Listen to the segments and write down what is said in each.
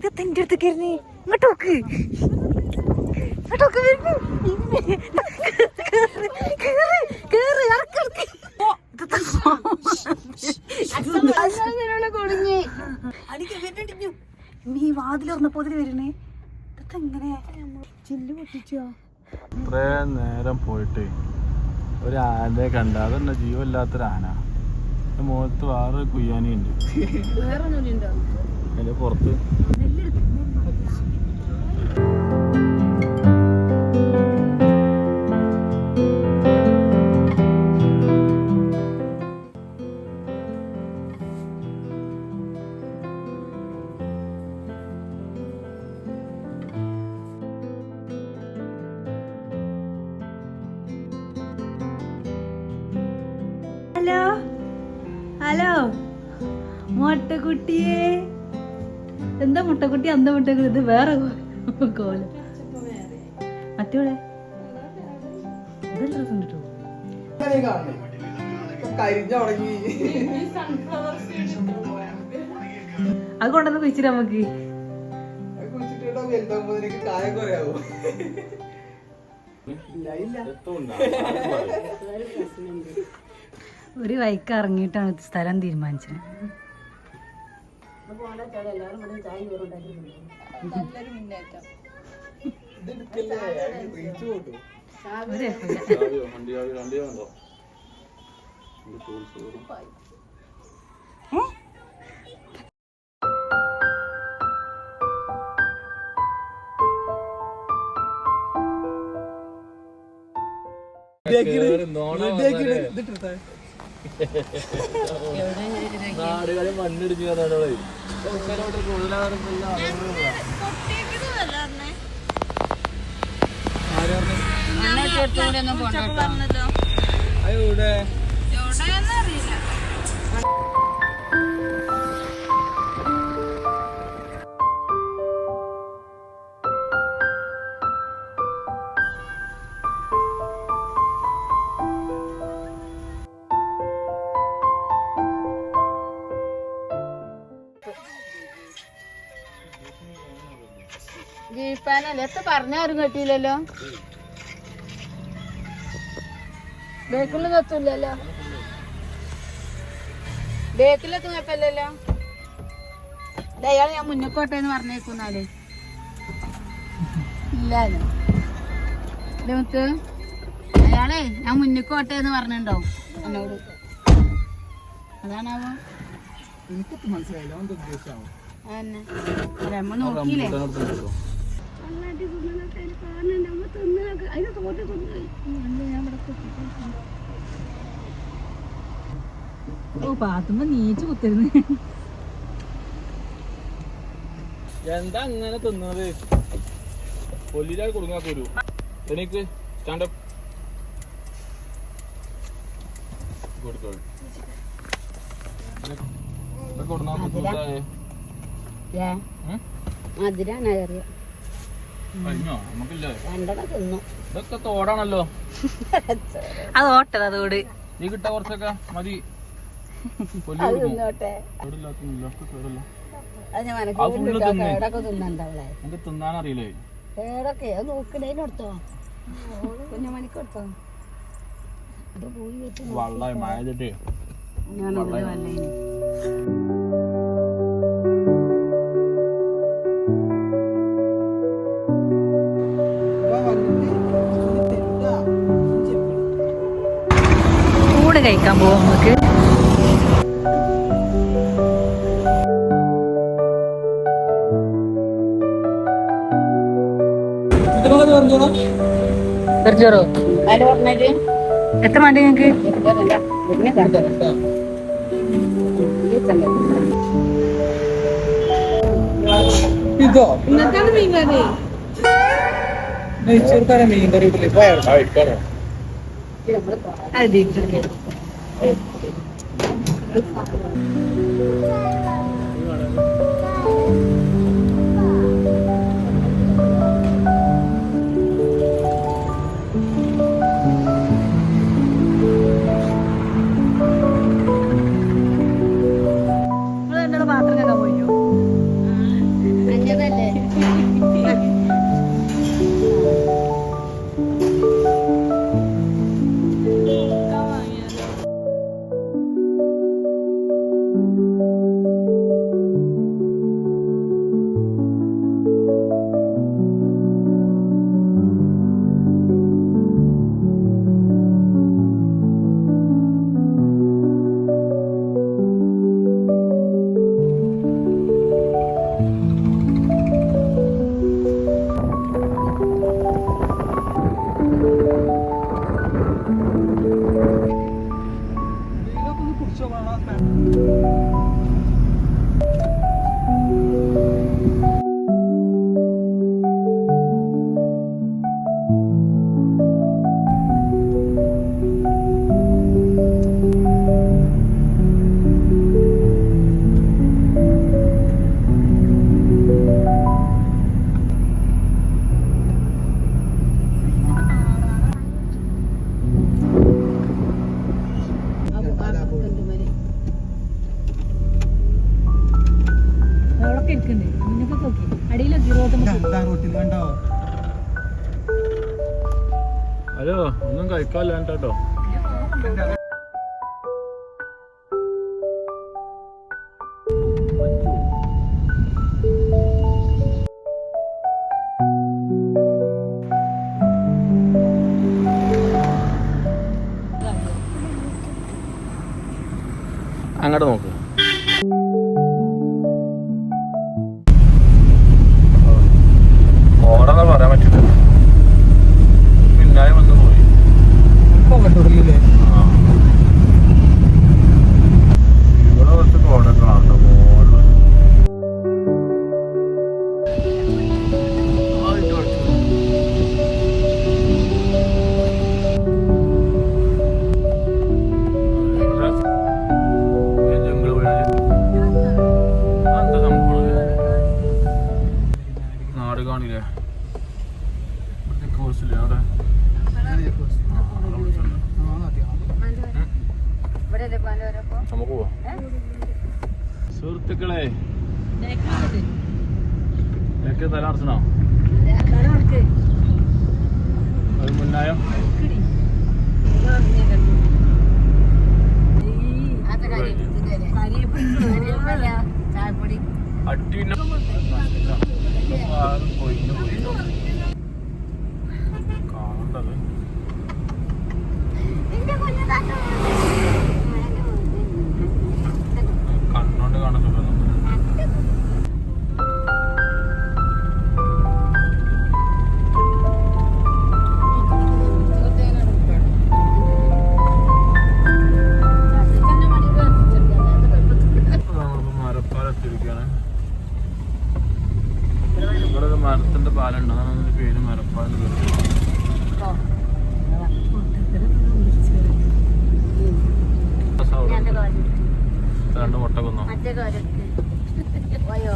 ഇതൊക്കെ എന്റെ അടുത്ത് കയറുന്നേ ഇങ്ങോട്ടോക്ക് നീ വാതിലൊറന്നപ്പോ വരുന്നേ ഇതൊക്കെ എങ്ങനെ ചില്ല് പൊട്ടിച്ചോ? ഇത്രയും നേരം പോയിട്ട് ഒരു ആനയെ കണ്ട അതന്നെ ജീവമില്ലാത്തൊരു ആന. മുഖത്ത് വേറെ കുയ്യാനിയുണ്ട്. അതിന്റെ പുറത്ത് ഹലോ ഹലോ മുട്ടക്കുട്ടിയെ എന്താ മുട്ടക്കുട്ടി അന്ത മുട്ടക്കുട്ടി ഇത് വേറെ കോലം മറ്റോളെ ഇതെല്ലാം കണ്ടിട്ടോ അത് കൊണ്ടുവന്ന് കുഴിച്ചിട്ട് നമുക്ക് ഒരു വൈക്ക് ഇറങ്ങിയിട്ടാണ് സ്ഥലം തീരുമാനിച്ചത്. നാടുകളിൽ മണ്ണിടിഞ്ഞു കഥാടേ ജീപ്പാനല്ലേ എത്ര പറഞ്ഞാരും കെട്ടിയില്ലല്ലോ. ബേക്കിലൊന്നും എത്തൂല്ലല്ലോ. ബേക്കിലെത്തും കുഴപ്പമില്ലല്ലോ. അയാള് ഞാൻ മുന്നോക്കോട്ടെന്ന് പറഞ്ഞേക്കുന്നാല് ഇല്ലല്ലോ. മുത്ത് അയാളെ ഞാൻ മുന്നോക്കോട്ടെ എന്ന് പറഞ്ഞിട്ടുണ്ടാവും എന്നോട്. അതാണാവോ എനിക്കൊക്കെ മനസ്സിലായില്ല. അവന്റെ ഉദ്ദേശമാവും നമ്മ നോക്കിയില്ലേ. ഓ പാത്തുമ്പോ നീച്ച് കുത്തിരുന്ന് എന്താ അങ്ങനെ തിന്നത്? കൊല്ലിരാൾ കൊടുങ്ങാക്കൊരു എനിക്ക് സ്റ്റാൻഡപ്പ് കൊടുത്തോ മധുരാണ് അറിയാം. ഇതൊക്കെ തോടാണല്ലോ. അത് ഓട്ടത് അതോട് നീ കിട്ട കുറച്ചൊക്കെ മതി. നമുക്ക് തിന്നാനറിയില്ലേ? വള്ളായി മഴ ഊണ് കഴിക്കാൻ പോവാം നമുക്ക്. എത്ര വേണ്ടി ഞങ്ങക്ക്? ഇതോ മീൻകറി മീൻകറി പാത്രം കേൾക്കാൻ പോയോ? ഹലോ ഒന്നും കഴിക്കാല്ല കേട്ടോ. അങ്ങോട്ട് നോക്ക്. ഓടെന്നാ പറയാൻ പറ്റില്ല. പിന്നായി വന്ന് പോയി. ഇവിടെ കുറച്ച് കോടൊക്കെ കാണുന്നുണ്ടോ മോളില്. നാട് കാണില്ലേ കോഴ്സില്ലേ അവിടെ. നമുക്ക് പോവാം സുഹൃത്തുക്കളെ. തല അടച്ചണോ അത് മുന്നായോ? അടിന കാണണ്ടത് കണ്ണോണ്ട് കാണാൻ സുഖം. മരപ്പാലത്തിരിക്കാണ്. ഇവിടെ ഒരു മരത്തിന്റെ പാലുണ്ട്. അതാണ് അതിന്റെ പേര് മരപ്പാലം. രണ്ട് മുട്ട കൊന്നോ? അയ്യോ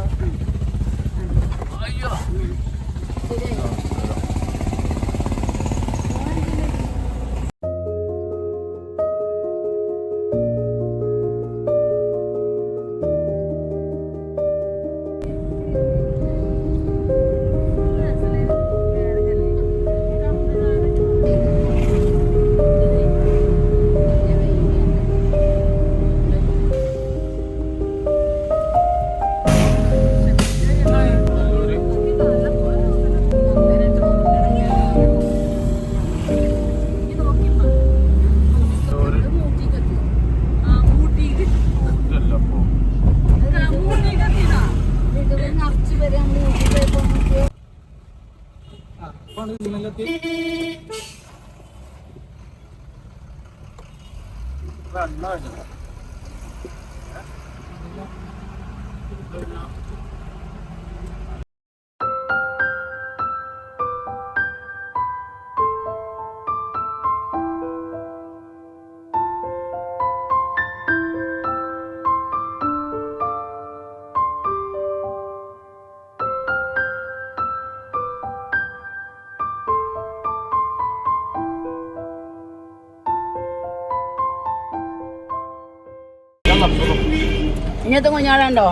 ഇങ്ങനത്തെ കുഞ്ഞാളുണ്ടോ?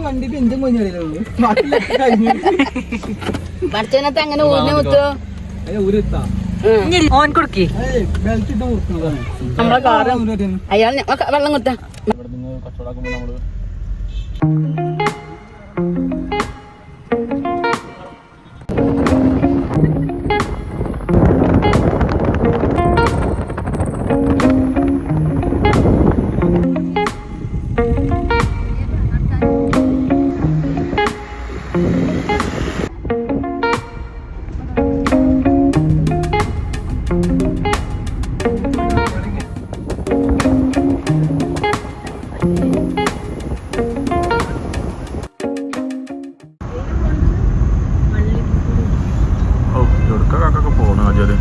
വണ്ടിക്ക് എന്തും കുഞ്ഞാളില്ലുള്ളൂ. പഠിച്ചതിനകത്ത് അങ്ങനെ ഊരിനെ മുത്തു ഓൻ കൊടുക്കി നമ്മളെ കാറ് അയാൾ വെള്ളം കൊടുത്ത ഇവിടെ നിന്ന് കച്ചവടാക്കുമ്പോ നമ്മള് കാക്കൊക്കെ പോണു ആചാര്.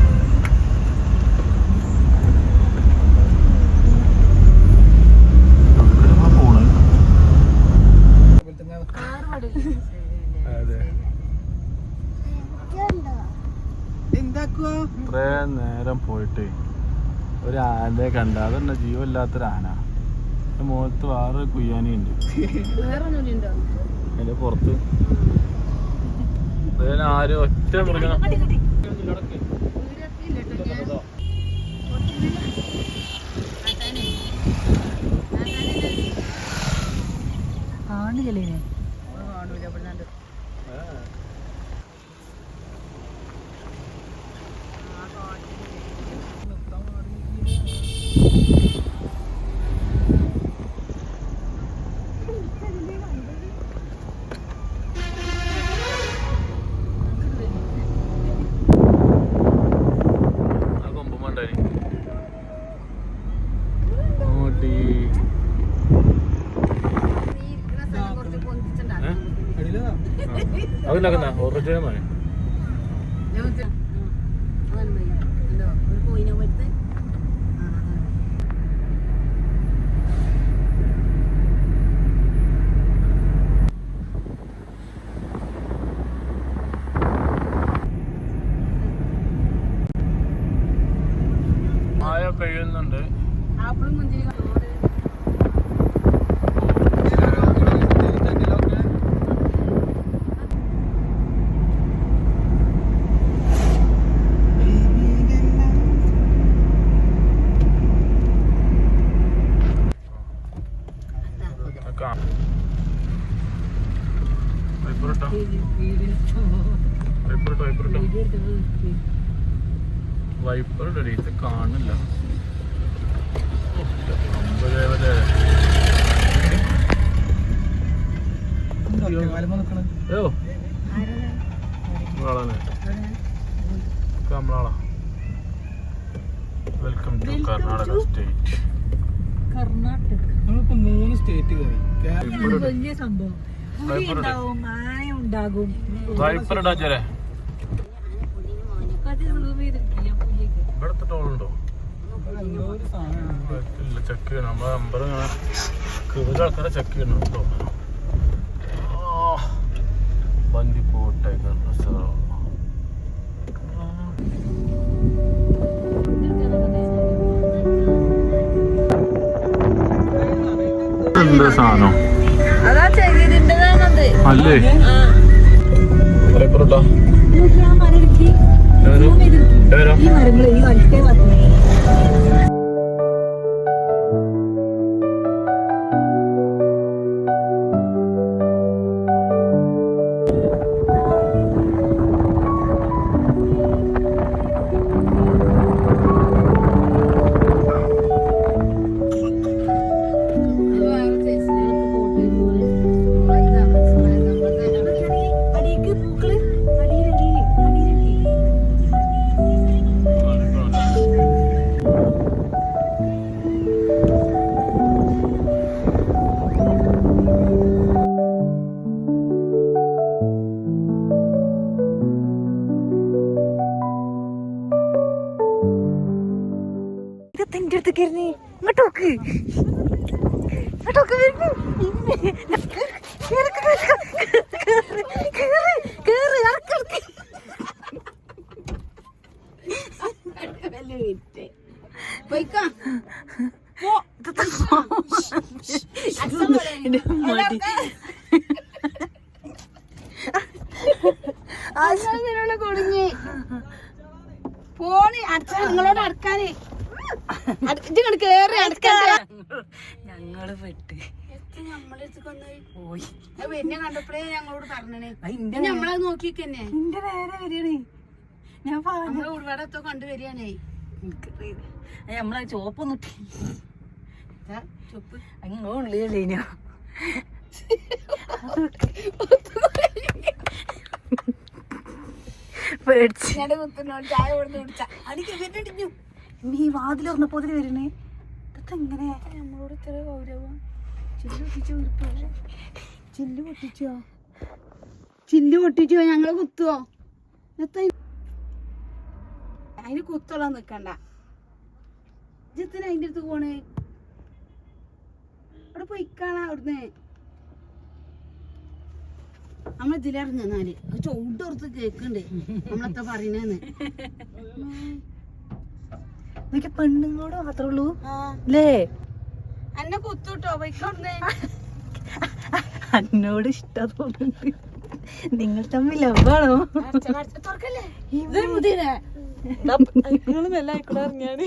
ഇത്രേ നേരം പോയിട്ട് ഒരു ആനയെ കണ്ട അതന്നെ ജീവല്ലാത്തൊരു ആന. മുഖത്ത് വേറെ കുയ്യാനിയുണ്ട് അതിന്റെ പുറത്ത്. ആരും ഒറ്റ മൃഗം കാണില്ലേ അതിലാക്കുന്ന ഒറിജിനൽ മഴ പെയ്യുന്നുണ്ട്. വൈപ്പർ ഇത് കാണില്ല. Welcome to Karnataka state. നമ്മളിപ്പോ 3 സ്റ്റേറ്റ് കയറി. വലിയ സംഭവം ഉണ്ടാകും. വൈപ്പർ ഇടാച്ചേ ഇവിടുത്തെ ടോളുണ്ടോ? ഇല്ല, ചെക്ക് ചെയ്യണം. നമ്മളെ നമ്പർ ഇങ്ങനെ കൂടുതൽ ആൾക്കാരെ ചെക്ക് ചെയ്യണം കേട്ടോ. ബന്ദിപ്പോട്ടേക്ക് എന്ത് സാധനം അല്ലേ? വൈപ്പർ ഇട്ടോ? എന്റെ അടുത്ത് കയറി ഇങ്ങോട്ടോക്ക് കൊടുങ്ങി പോണി അടച്ച നിങ്ങളോട് അടക്കാന് ഞങ്ങള് പെട്ട് പോയി പിന്നെ കണ്ടപ്പോഴേ ഞങ്ങളോട് പറഞ്ഞേ നമ്മളത് നോക്കിക്കന്നെ എന്റെ നേരെ വരികയാണ്. ഞാൻ നമ്മളെ ഒരുപാടത്തോ കണ്ടുവരികയാണേ. നമ്മളെ ചോപ്പൊന്നും ചൊപ്പ് അങ്ങോ ഉള്ളിയല്ലേനോ ചായ കൊടുത്ത് കുടിച്ച അടിക്കു നീ വാതിൽ പറഞ്ഞപ്പോ വരണേ. ഇതെങ്ങനെ നമ്മളോട് ഇത്ര ഗൗരവം? ചില്ല് പൊട്ടിച്ചോ ഞങ്ങളെ കുത്തുവോ? അതിന് കുത്തോളാൻ നിക്കണ്ട. ജിത്തിന് അതിന്റെ അടുത്ത് പോണ് അവിടെ പോയിക്കാണാ. അവിടുന്ന് നമ്മളെ ഇതിലിറങ്ങാല് ചൂടോർത്ത് കേക്കുണ്ട് നമ്മളെത്താ പറയണേന്ന്. പെണ്ണുങ്ങളോട് മാത്രേ ഉള്ളൂ അല്ലേ? എന്നെ കുത്തുട്ടോ പോയിക്കോടുന്നേ. എന്നോട് ഇഷ്ടം തോന്നുന്നുണ്ട്. നിങ്ങൾ തമ്മിൽ ലവാണോ? നല്ല ഇറങ്ങിയാണ്.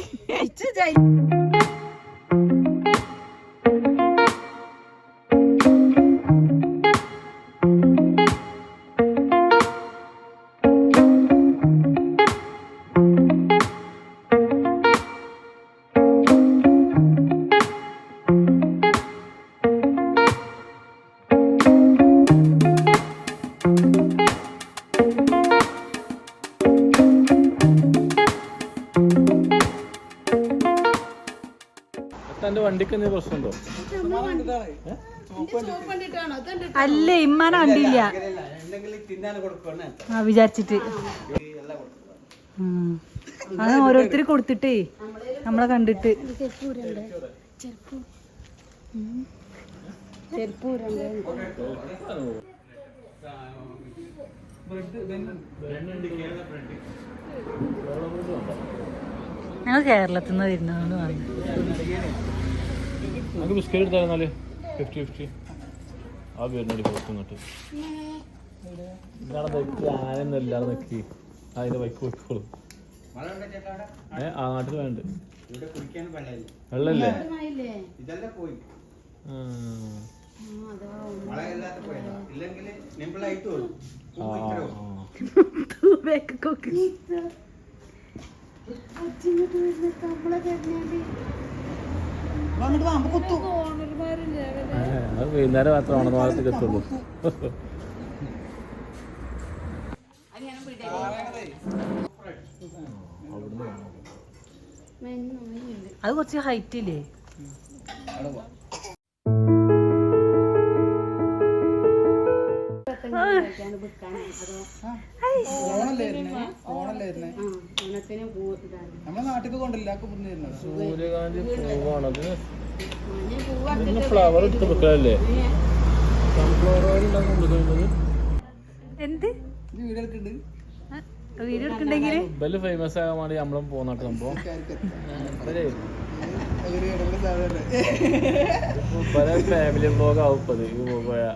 എന്റെ വണ്ടിക്ക് എന്തെങ്കിലും പ്രശ്നമുണ്ടോ? അല്ലേ ഇമ്മാനെ കണ്ടില്ല വിചാരിച്ചിട്ട്. അത് ഓരോരുത്തർ കൊടുത്തിട്ടേ നമ്മളെ കണ്ടിട്ട് ഞങ്ങൾ കേരളത്തിൽ നിന്ന് വരുന്നതുകൊണ്ട് വന്നു. നമുക്ക് ബിസ്ക്കറ്റ് എടുത്തായിരുന്നാല് 50-50 ആ വരുന്നോടി പുറത്തുനിന്നിട്ട് ഇതാണ് ബൈക്ക്. ആനൊന്നും ഇല്ലാതെ നിൽക്കി അതിന്റെ ബൈക്ക് പോയിക്കോളും. ആ നാട്ടിൽ വേണ്ട വെള്ളല്ലേ? അത് വൈകുന്നേരം മാത്രമാണ് ഭാഗത്തേക്ക് എത്തുള്ളൂ. അത് കുറച്ച് ഹൈറ്റ് ഇല്ലേ? നമ്മളെ നാട്ടിൽ കൊണ്ടില്ല. സൂര്യകാന്തി പൂവാണത്. ഫ്ലവർ എടുത്ത് വെക്കലല്ലേ? സൺഫ്ലവർ ഓയിൽ ഉണ്ടാക്കുന്നത് എന്ത് വീഡിയോ എടുക്കുന്നുണ്ട്. വീഡിയോ എടുക്കണ്ടെങ്കിൽ വലിയ ഫേമസ് ആകാൻ വേണ്ടി നമ്മളും പോന്നിട്ട് സംഭവം ഫാമിലി ബ്ലോഗ് ആവും. പോയാ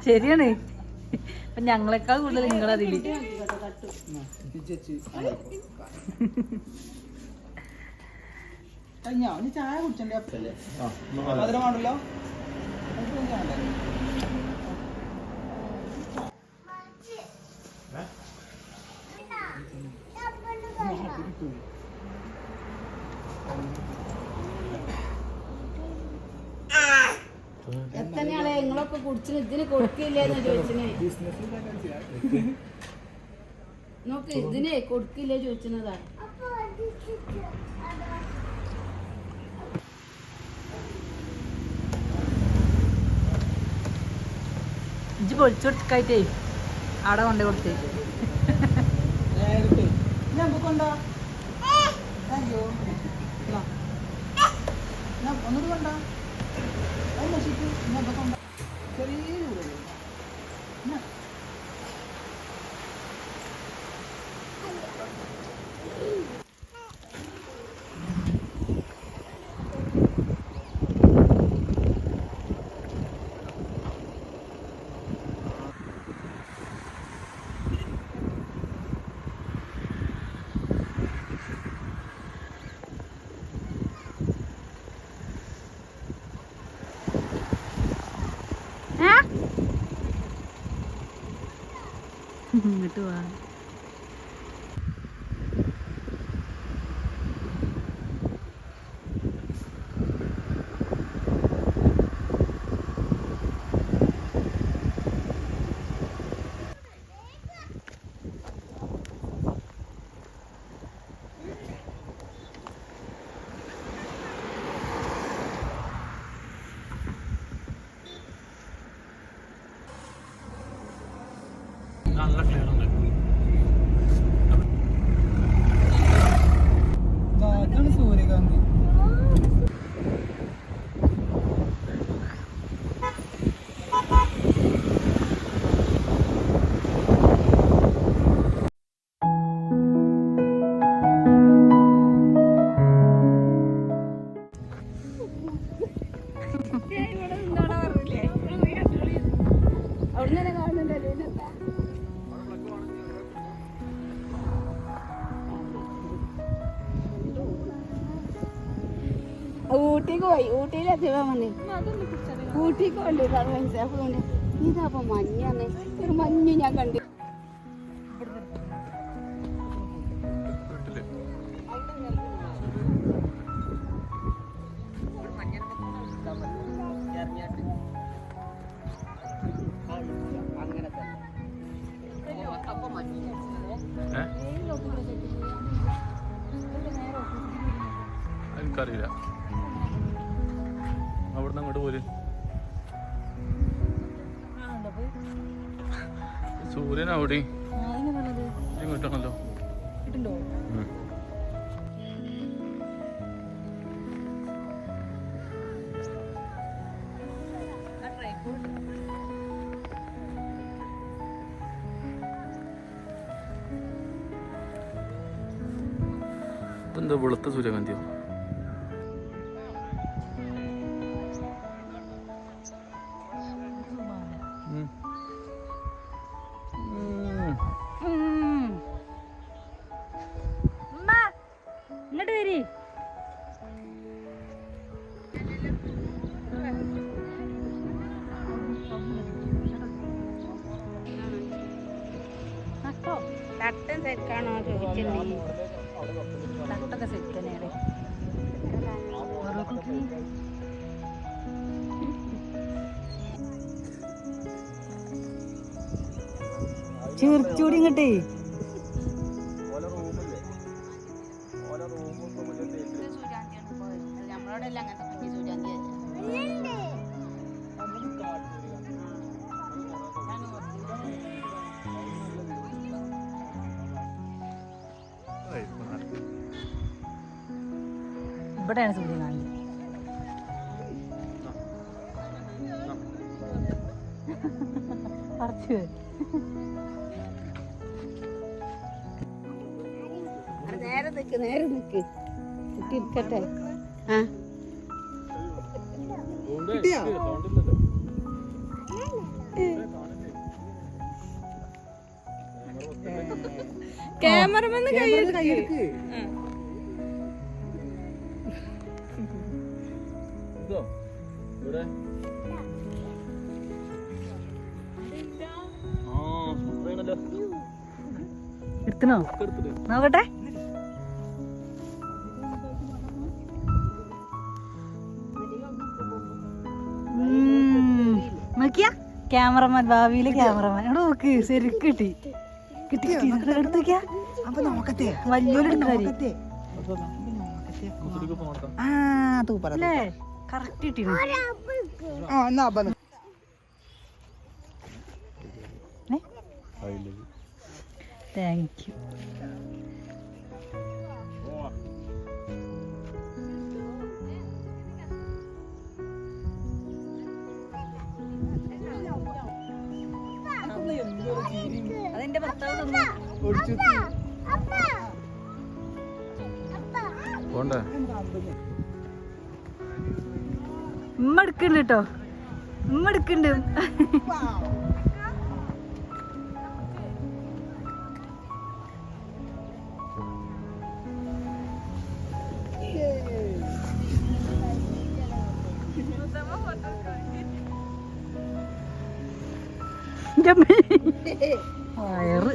ശരിയാണ്. അപ്പൊ ഞങ്ങളെക്കാൾ കൂടുതൽ നിങ്ങളതില് ചായ കുടിച്ചല്ലേ? മധുരമാണല്ലോ. എത്രയാളെ നിങ്ങളൊക്കെ കുടിച്ചിന് ഇതിന് കൊടുക്കില്ലേന്ന് ചോദിച്ചിനെ. നോക്ക് ഇതിനെ കൊടുക്കില്ലേ ചോദിച്ചതാ. ഇജ്ജ് പൊളിച്ചു കൊടുക്കായിട്ടേ അവിടെ കൊണ്ടു കൊടുത്തേ. ഒന്നുകൂടി കൊണ്ടാ ചെറിയ ഇങ്ങോട്ട് വാ. നല്ല ക്ലിയർ ഉണ്ട്. ഇതാണ് സൂര്യകാന്തി. ഊട്ടിക്ക് പോയി, ഊട്ടിയിലെത്തിയപ്പോ മതി. ഊട്ടിക്ക് കൊണ്ടിട്ടാണ് മനസ്സിലാക്കുന്നത്. ഇതപ്പൊ മഞ്ഞാണ്, ഒരു മഞ്ഞ് ഞാൻ കണ്ടു. എനിക്കറിയില്ല. അവിടുന്ന് അങ്ങോട്ട് പോര്. സൂര്യൻ അവിടെ ഇങ്ങോട്ടാണല്ലോ. ഇതെന്താ വെളുത്ത സൂര്യകാന്തിയോ? ഇങ്ങോട്ട് വരി. തട്ടൻ സെറ്റാണോ ചോദിച്ചില്ലേ? തട്ടൊക്കെ സെറ്റ് തന്നെയാണ്. ചീർച്ചൂടി ഇങ്ങട്ടേ നമ്മളോടല്ല അങ്ങനത്തെ കുഞ്ഞു സൂര്യാന്തി. ഇവിടെയാണ് സൂര്യകാന്തി. പറിച്ചു നേരെ നിക്ക്, നേരെ നിക്ക്, കുട്ടി ഇരിക്കട്ടെ. ആ കിട്ടിയോ? ക്യാമറമാൻ കൈയെടുക്ക്. എടുത്തണോ നോക്കട്ടെ. നോക്കിയാ ക്യാമറമാൻ, ഭാവിയിലെ ക്യാമറമാൻ. ഇവിടെ നോക്ക്, ശരിക്കും കിട്ടി കിട്ടി കിട്ടി. എടുത്തോക്കിയാ അപ്പൊ നോക്കട്ടെ, വലിയൊരു ആ തൂപ്പറ അല്ലേ? കറക്റ്റ് കിട്ടി. ആ എന്നാ അപ്പൊ താങ്ക് യു. അതെന്റെ ഭർത്താവ് തന്നു. ഉമ്മ എടുക്കണ്ട് കേട്ടോ, ഉമ്മ എടുക്കണ്ട്. വയറ്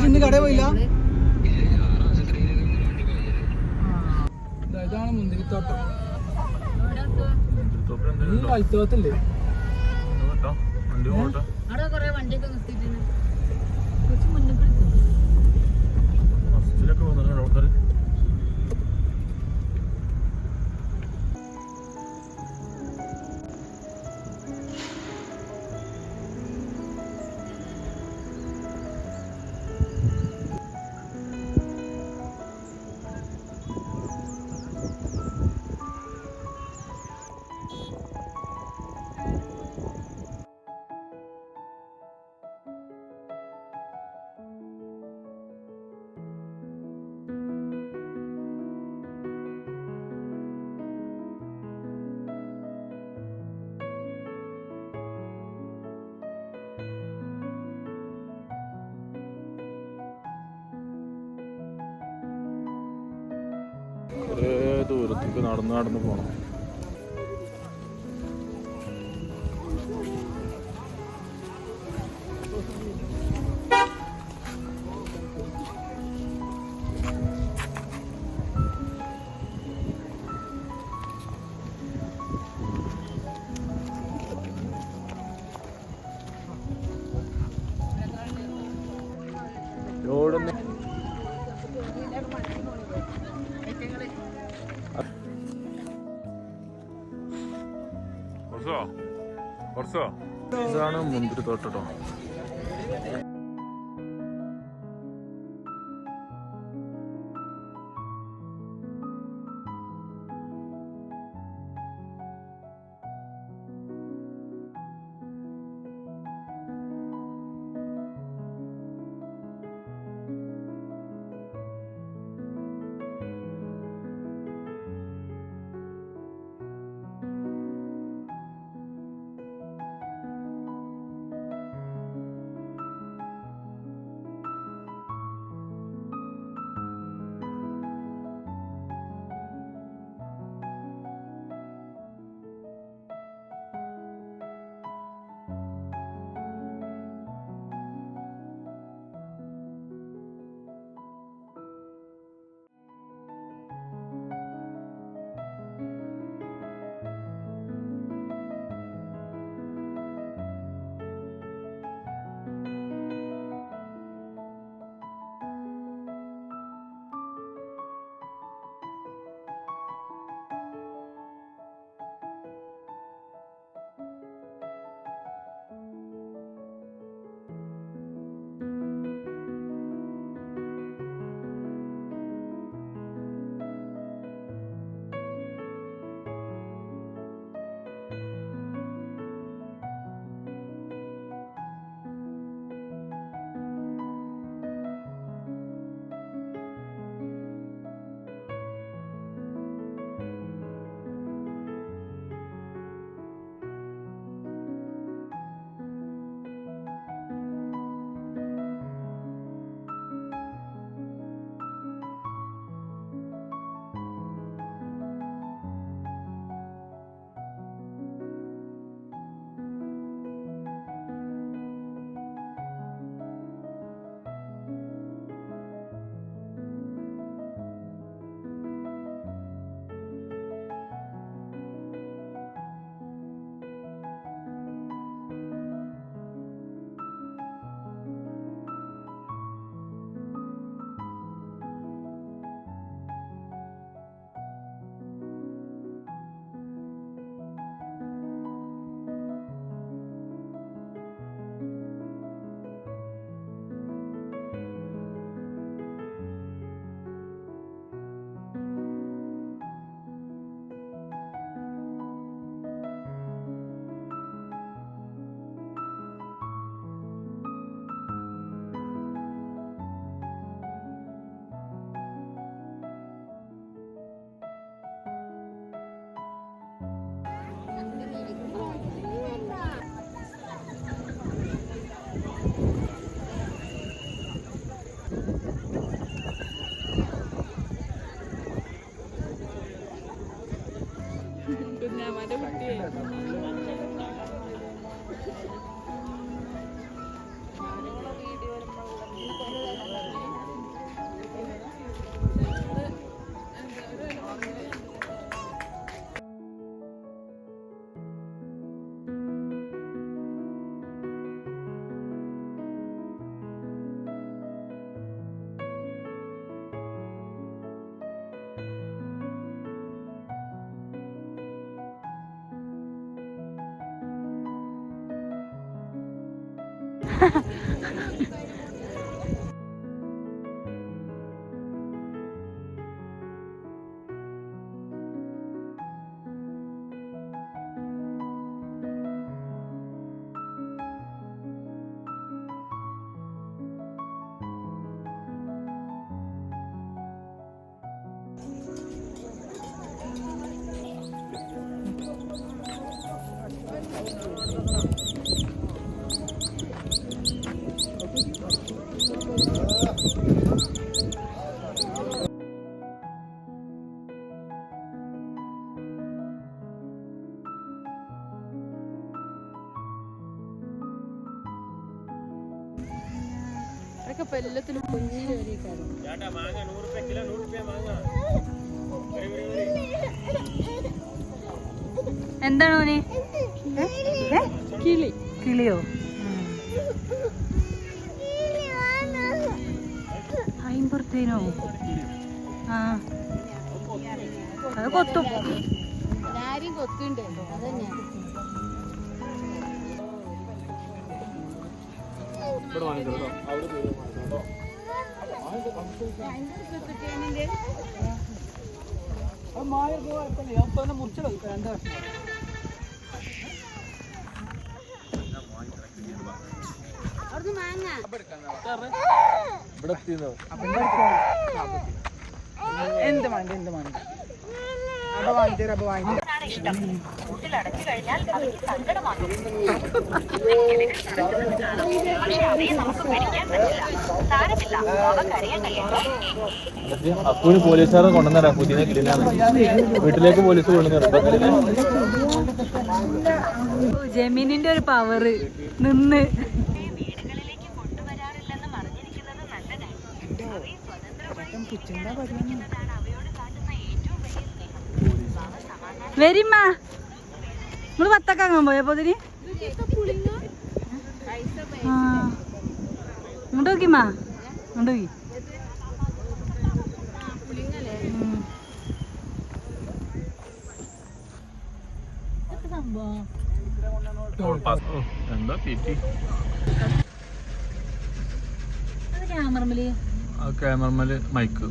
ഇന്ന് കടയിൽ പോയില്ല. ഇതാണ് മുന്തിരിത്തോട്ടം. വൈത്തോത്തില്ലേ കേട്ടോ വണ്ടി പോട്ടോ. അവിടെ കൊറേ വണ്ടിയൊക്കെ നിർത്തിയിട്ടുണ്ട്. ബസ്സിലൊക്കെ പോകുന്നുണ്ട് ആൾക്കാർ. കുറേ ദൂരത്തേക്ക് നടന്ന് നടന്ന് പോകണം. റോഡൊന്നും ഇതാണ് മുന്തിരി തോട്ടോ. എല്ലാത്തിനും കുഞ്ഞിന് എന്താണോ ഓനെ കിളി കിളിയോ അയിമ്പുറത്തേനോ ആ അത് കൊത്തും എല്ലാരും കൊത്തുണ്ട് അതന്നെ എന്ത് വേണ്ട എന്ത് വേണ്ട അപ്പൊ വാങ്ങിത്തരാം അപ്പൊ വാങ്ങിത്തരാം അപ്പൂര് പോലീസുകാരെ കൊണ്ടുവന്നേരാ പുതിയ കിളിനാണ് വീട്ടിലേക്ക് പോലീസ് കൊണ്ടുവന്നേരാ ജമീനിന്റെ ഒരു പവറ് നിന്ന് വരിമ്മ നമ്മള് പത്തക്കാങ്ങാൻ പോയപ്പോ അതിന് ഇങ്ങോട്ട് നോക്കിമ്മ ഇങ്ങോട്ട് നോക്കി എന്താ പീറ്റി ക്യാമറമേല് മൈക്ക്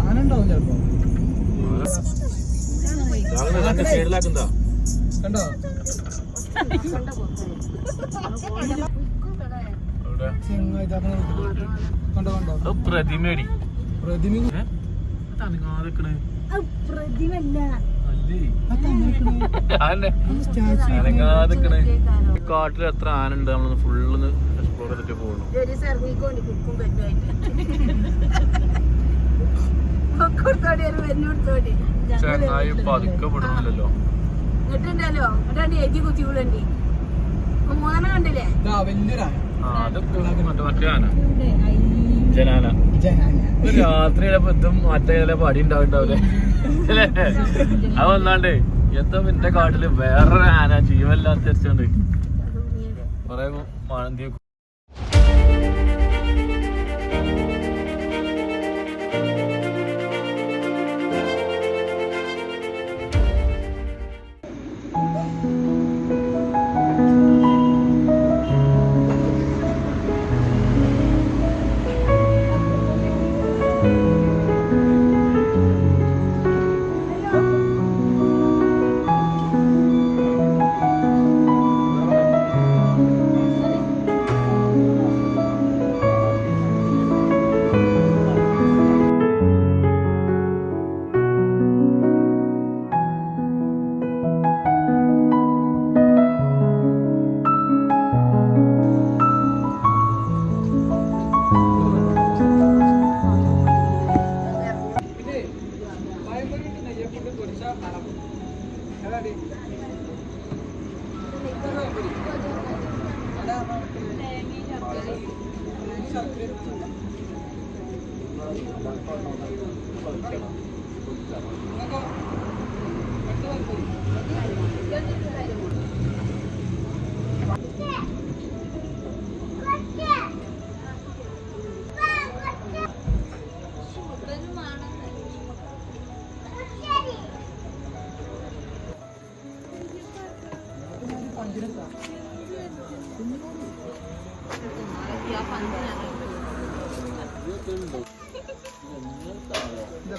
ആനുണ്ടാവും ചിലപ്പോ കണ്ടോ കണ്ടോ കണ്ടോ പ്രതിമേടി പ്രതിമ കാട്ടിൽ എത്ര ആന ഉണ്ട് നമ്മളൊന്ന് ഫുള്ളൊന്ന് എക്സ്പ്ലോർ ചെയ്തിട്ട് പോകുന്നു ചങ്ങായി പതുക്കെ പെടുന്നില്ലല്ലോ അതൊക്കെ മറ്റേ ആന ജനാന രാത്രി ചിലപ്പോ ഇതും മറ്റേ ചിലപ്പോ അടി ഉണ്ടാവില്ലേ അത് വന്നാണ്ടേ എന്താ എന്റെ കാട്ടില് വേറൊരു ആന ജീവനില്ലാത്ത വെച്ചോണ്ട് കൊറേ മാന്തി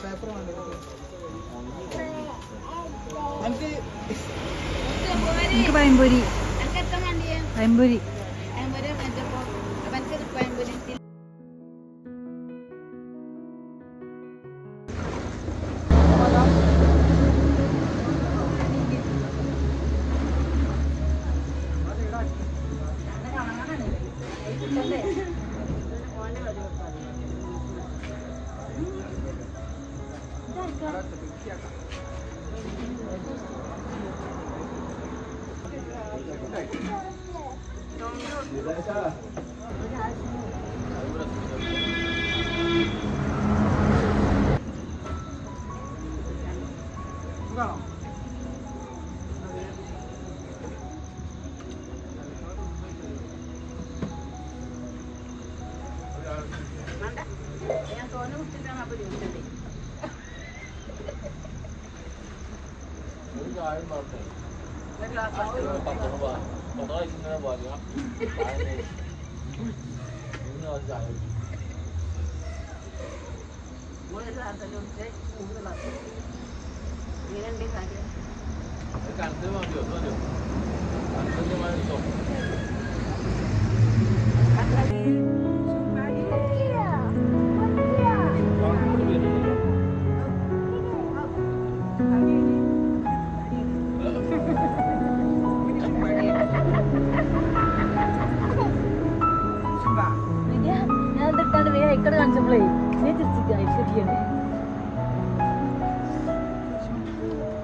പേപ്പർ എനിക്ക് പഴംപൊരി പഴംപൊരി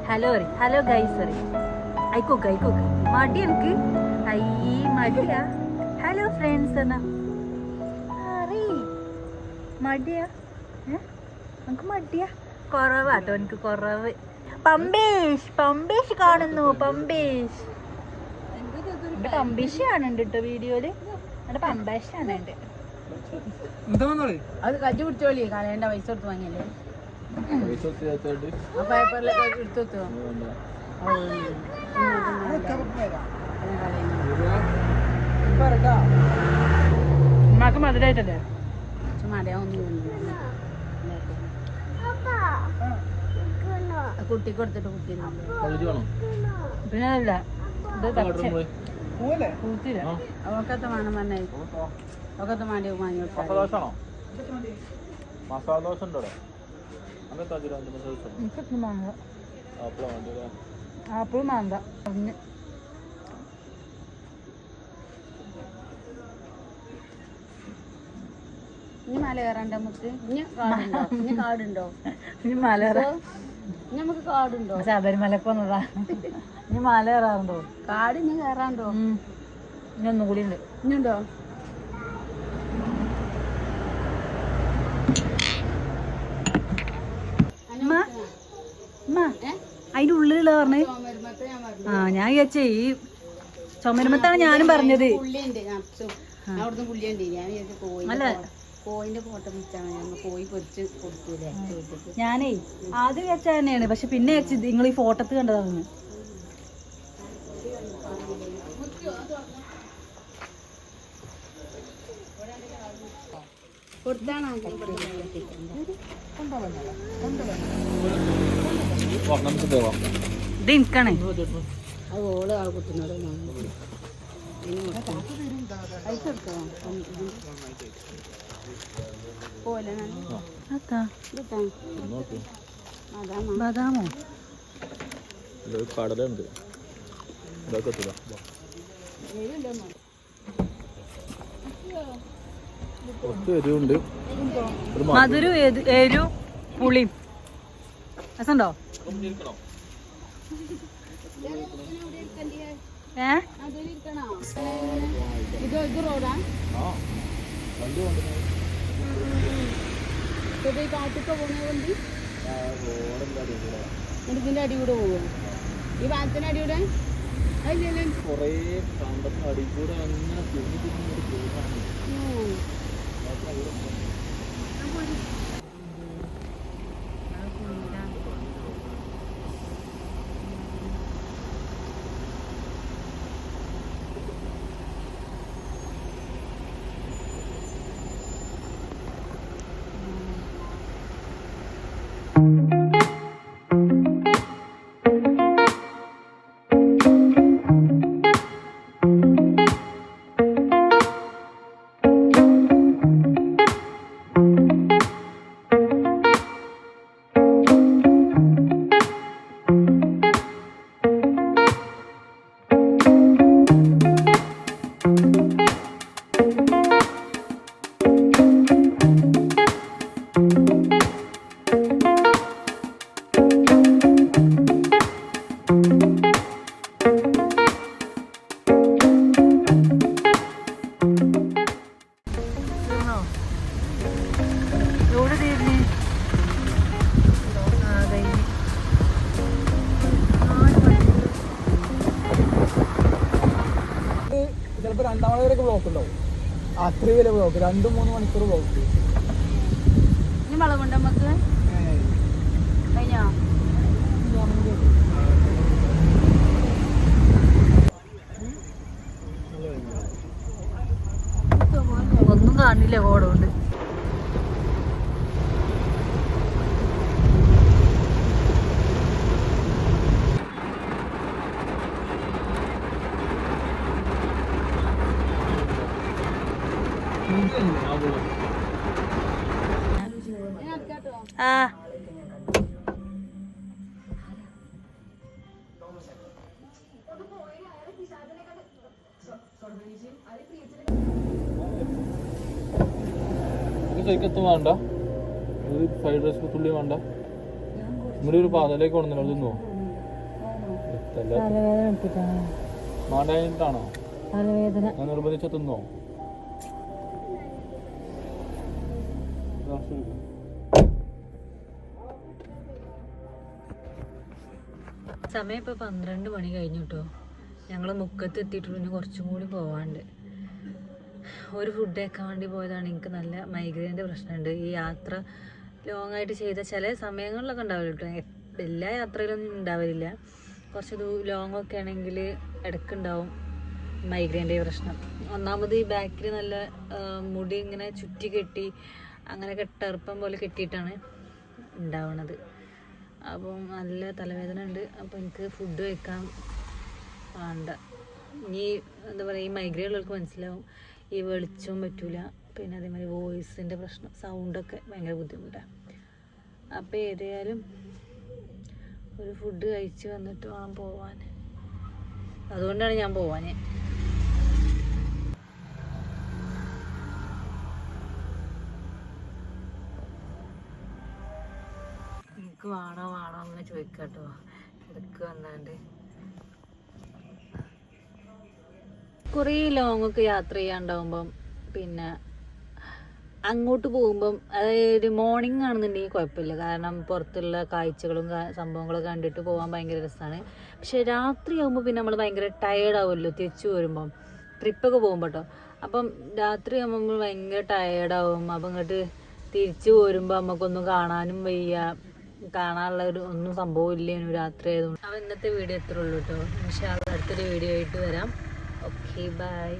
ഹലോ ഹലോ ഗൈസ് സോറി ആയിക്കോക്കെ മടി എനിക്ക് അയ്യേ മടിയാ ഹലോ ഫ്രണ്ട്സ് എന്നാ മടിയാ നമുക്ക് മടിയാ കുറവാട്ടോ എനിക്ക് കുറവ് പമ്പേഷ് കാണുന്നു പമ്പേഷ് കാണുന്നുണ്ട് കേട്ടോ വീഡിയോയില് അവിടെ പമ്പേഷ് കാണുന്നുണ്ട് അത് കജ്ജി പിടിച്ചോളി കളയേണ്ട പൈസ കൊടുത്ത് വാങ്ങിയല്ലേ ആ പേപ്പറിൽ എടുത്തു ഉമ്മാക്ക് മധുരമായിട്ടല്ലേ കുട്ടി കൊടുത്തിട്ട് കുട്ടി പിന്നെ അല്ല അവക്കത്തെ വേണം പറഞ്ഞേ അവക്കത്തെ വേണ്ടി വാങ്ങി മസാല ദോശ ഉണ്ടോ ആപ്പിൾ മാങ്ക ഇനി മല കയറാണ്ട മുത്ത് ഇനി കാടുണ്ടോ ഇനി മല നമുക്ക് കാടുണ്ടോ ശബരിമലക്ക് വന്നതാ ഇനി മല കയറാറുണ്ടോ കാട് ഇനി കയറാണ്ടോ ഇനി ഒന്നും കൂടി ഉണ്ട് ഇനിയുണ്ടോ അതിന്റെ ഉള്ളിലുള്ള പറഞ്ഞ് ഞാൻ വിചാരിച്ചേ ഈ ചുമരുമത്താണ് ഞാനും പറഞ്ഞത് അല്ല കോയിന്റെ ഫോട്ടോ കോയി പൊരിച്ച് കൊടുക്കൂലേ ഞാനേ ആദ്യം വെച്ച തന്നെയാണ് പക്ഷെ പിന്നെ വെച്ച് നിങ്ങൾ ഈ ഫോട്ടോത്ത് കണ്ടതാണ് ഇത് എനിക്കാണ് അത് ഓള് ആൾ കുത്തുന്നത് പൈസ എടുത്തോ ബദാമോ കടലുണ്ട് മധുരം എരു പുളിയും രസമുണ്ടോ ഇത് റോഡാ കാട്ടിക്ക പോണ വണ്ടി ഇതിന്റെ അടി കൂടെ പോവോ ഈ പാലത്തിന്റെ അടി കൂടെ കൊറേ കണ്ടത്തിന്റെ അടി കൂടെ അങ്ങനെ ചിലപ്പോൾ രണ്ടാമത് വരെയൊക്കെ ബ്ലോക്ക് ഉണ്ടാവും. അത്രയും വലിയ ബ്ലോക്ക്, 2-3 മണിക്കൂർ ബ്ലോക്ക്. ഇനി വളവുണ്ട് നമുക്ക് കഴിഞ്ഞോ? ഒന്നും കാണില്ല കോടുകൊണ്ട്. ആ കഴിക്കത്തും വേണ്ട, ഒരു ഫ്രൈഡ് റൈസ് തുള്ളി വേണ്ട. ഇവിടെ ഒരു പാതലേക്ക് കൊണ്ടുവന്നോ തിന്നോ? മാണ്ടായിട്ടാണോ ഞാൻ നിർബന്ധിച്ച തിന്നോ? സമയം ഇപ്പൊ 12 മണി കഴിഞ്ഞു കേട്ടോ. ഞങ്ങൾ മുക്കത്ത് എത്തിയിട്ടുള്ളൂ, കുറച്ചും കൂടി പോവാണ്ട്. ഒരു ഫുഡ് കഴിക്കാൻ വേണ്ടി പോയതാണ്. എനിക്ക് നല്ല മൈഗ്രെയിൻ്റെ പ്രശ്നമുണ്ട്. ഈ യാത്ര ലോങ് ആയിട്ട് ചെയ്ത ചില സമയങ്ങളിലൊക്കെ ഉണ്ടാവില്ല കേട്ടോ, എല്ലാ യാത്രയിലൊന്നും ഉണ്ടാവില്ല. കുറച്ച് ലോങ് ഒക്കെ ആണെങ്കിൽ ഇടയ്ക്കുണ്ടാവും മൈഗ്രെയിൻ്റെ പ്രശ്നം. ഒന്നാമത് ഈ ബാക്കിൽ നല്ല മുടി ഇങ്ങനെ ചുറ്റി കെട്ടി അങ്ങനെ കെട്ടറുപ്പം പോലെ കെട്ടിയിട്ടാണ് ഉണ്ടാവണത്. അപ്പം നല്ല തലവേദന ഉണ്ട്. അപ്പോൾ എനിക്ക് ഫുഡ് കഴിക്കാൻ വേണ്ട. ഇനി എന്താ പറയുക, ഈ മൈഗ്രെയിൻ ഉള്ളവർക്ക് മനസ്സിലാവും, ഈ വെളിച്ചവും പറ്റൂല, പിന്നെ അതേമാതിരി വോയിസിൻ്റെ പ്രശ്നം, സൗണ്ടൊക്കെ ഭയങ്കര ബുദ്ധിമുട്ടാണ്. അപ്പോൾ ഏതായാലും ഒരു ഫുഡ് കഴിച്ച് വന്നിട്ട് വേണം പോവാൻ. അതുകൊണ്ടാണ് ഞാൻ പോവാൻ. എനിക്ക് വേണോ എന്ന് ചോദിക്കാട്ടോ, ഇടയ്ക്ക് വന്നാണ്ട്. കുറേ ലോങ്ങൊക്കെ യാത്ര ചെയ്യാണ്ടാവുമ്പം പിന്നെ അങ്ങോട്ട് പോകുമ്പം, അതായത് മോർണിംഗ് ആണെന്നുണ്ടെങ്കിൽ കുഴപ്പമില്ല, കാരണം പുറത്തുള്ള കാഴ്ചകളും സംഭവങ്ങളൊക്കെ കണ്ടിട്ട് പോകാൻ ഭയങ്കര രസമാണ്. പക്ഷെ രാത്രി ആകുമ്പോൾ പിന്നെ നമ്മൾ ഭയങ്കര ടയേർഡാവുമല്ലോ തിരിച്ചു വരുമ്പം, ട്രിപ്പൊക്കെ പോകുമ്പോൾ കേട്ടോ. അപ്പം രാത്രി ആകുമ്പോൾ നമ്മൾ ഭയങ്കര ടയേർഡാവും. അപ്പം ഇങ്ങോട്ട് തിരിച്ചു പോരുമ്പോൾ നമുക്കൊന്നും കാണാനും വയ്യ, കാണാനുള്ള ഒന്നും സംഭവമില്ല രാത്രി ആയതുകൊണ്ട്. അപ്പം ഇന്നത്തെ വീഡിയോ എത്ര ഉള്ളൂ കേട്ടോ. പക്ഷേ അടുത്തൊരു വീഡിയോ ആയിട്ട് വരാം. Okay, bye.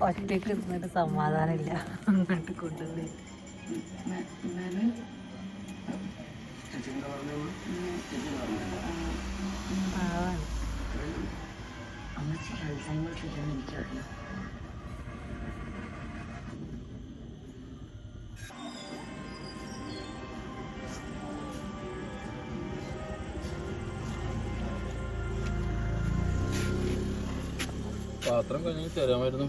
ഒറ്റയ്ക്ക് ഇരുന്നിട്ട് സമാധാനമില്ല, അങ്ങോട്ട് കൊണ്ടുപോയി. പാത്രം കഴിഞ്ഞ് തരാമായിരുന്നു.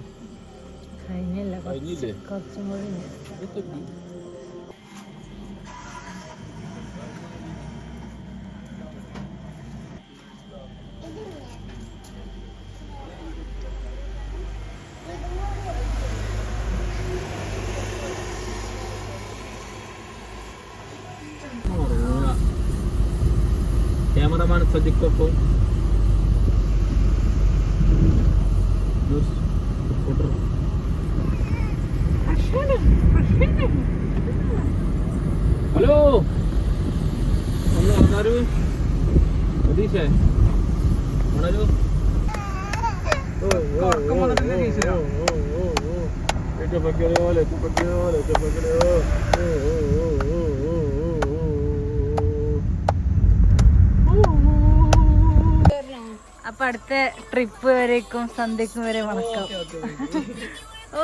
കഴിഞ്ഞില്ലേ? കുറച്ചും കൂടി ക്യാമറമാൻ സജിക്കൊപ്പം ഹലോ, ഒന്ന് വന്നാരു പ്രതീക്ഷേ ഉണരൂ. അപ്പൊ അടുത്ത ട്രിപ്പ് വരേക്കും സന്ധ്യക്കും വരെ വണക്കം. ഓ